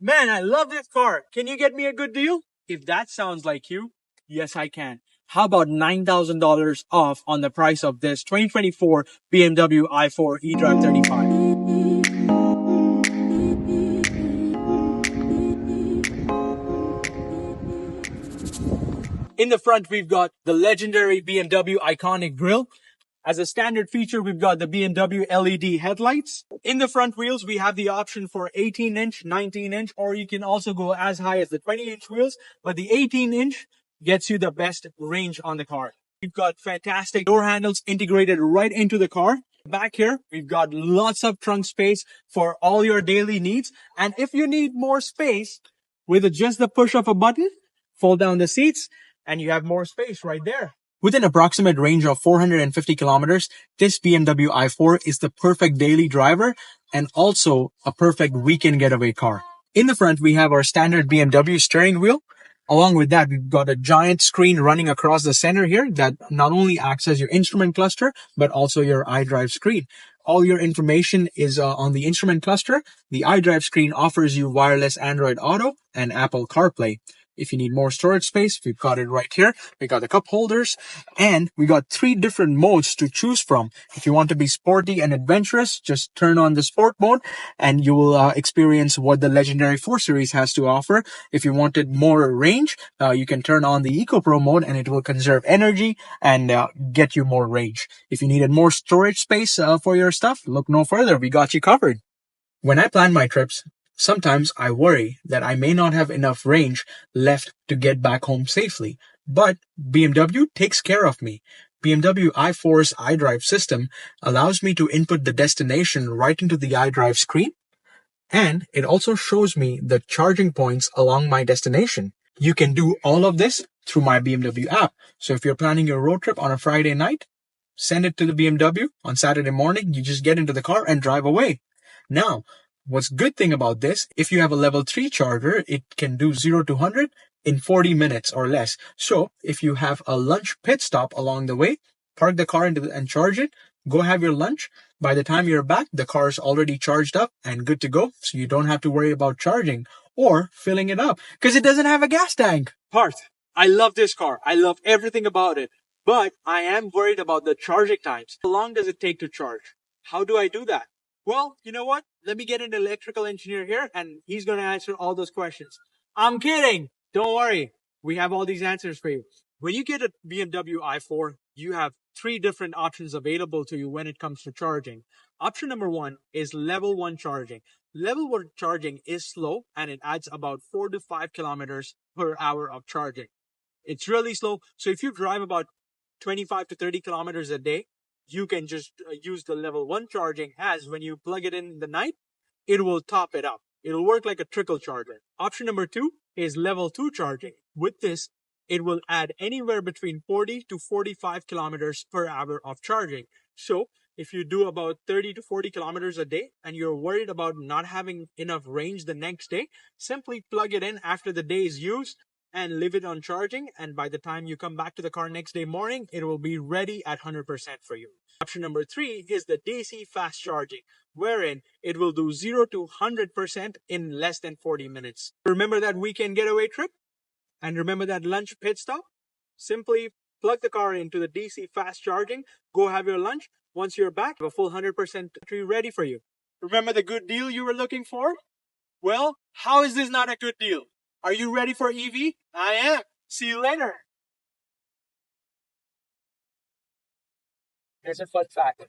Man, I love this car. Can you get me a good deal? If that sounds like you, yes, I can. How about $9,000 off on the price of this 2024 BMW i4 eDrive 35? In the front, we've got the legendary BMW iconic grille. As a standard feature, we've got the BMW LED headlights. In the front wheels, we have the option for 18-inch, 19-inch, or you can also go as high as the 20-inch wheels, but the 18-inch gets you the best range on the car. We've got fantastic door handles integrated right into the car. Back here, we've got lots of trunk space for all your daily needs. And if you need more space, with just the push of a button, fold down the seats, and you have more space right there. With an approximate range of 450 kilometers, this BMW i4 is the perfect daily driver and also a perfect weekend getaway car. In the front, we have our standard BMW steering wheel. Along with that, we've got a giant screen running across the center here that not only acts as your instrument cluster, but also your iDrive screen. All your information is on the instrument cluster. The iDrive screen offers you wireless Android Auto and Apple CarPlay. If you need more storage space, we've got it right here. We got the cup holders and we got 3 different modes to choose from. If you want to be sporty and adventurous, just turn on the sport mode and you will experience what the legendary 4 Series has to offer. If you wanted more range, you can turn on the Eco Pro mode and it will conserve energy and get you more range. If you needed more storage space for your stuff, look no further. We got you covered. When I plan my trips, sometimes I worry that I may not have enough range left to get back home safely. But BMW takes care of me. BMW i4's iDrive system allows me to input the destination right into the iDrive screen, and it also shows me the charging points along my destination. You can do all of this through my BMW app. So if you're planning your road trip on a Friday night, send it to the BMW on Saturday morning. You just get into the car and drive away. Now, what's good thing about this, if you have a level 3 charger, it can do 0 to 100 in 40 minutes or less. So if you have a lunch pit stop along the way, park the car and charge it, go have your lunch. By the time you're back, the car is already charged up and good to go. So you don't have to worry about charging or filling it up because it doesn't have a gas tank. Parth, I love this car. I love everything about it. But I am worried about the charging times. How long does it take to charge? How do I do that? Well, you know what? Let me get an electrical engineer here and he's going to answer all those questions. I'm kidding. Don't worry. We have all these answers for you. When you get a BMW i4, you have 3 different options available to you when it comes to charging. Option number 1 is level 1 charging. Level 1 charging is slow and it adds about 4 to 5 kilometers per hour of charging. It's really slow. So if you drive about 25 to 30 kilometers a day, you can just use the level 1 charging, as when you plug it in the night, it will top it up. It'll work like a trickle charger. Option number 2 is level 2 charging. With this, it will add anywhere between 40 to 45 kilometers per hour of charging. So if you do about 30 to 40 kilometers a day and you're worried about not having enough range the next day, simply plug it in after the day is used and leave it on charging, and by the time you come back to the car next day morning, it will be ready at 100% for you. Option number 3 is the DC fast charging, wherein it will do 0 to 100% in less than 40 minutes. Remember that weekend getaway trip? And remember that lunch pit stop? Simply plug the car into the DC fast charging, go have your lunch. Once you're back, a full 100% battery ready for you. Remember the good deal you were looking for? Well, how is this not a good deal? Are you ready for EV? I am. See you later. Here's a fun fact.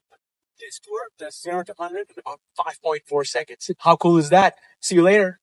This tour does 0 to 100 in about 5.4 seconds. How cool is that? See you later.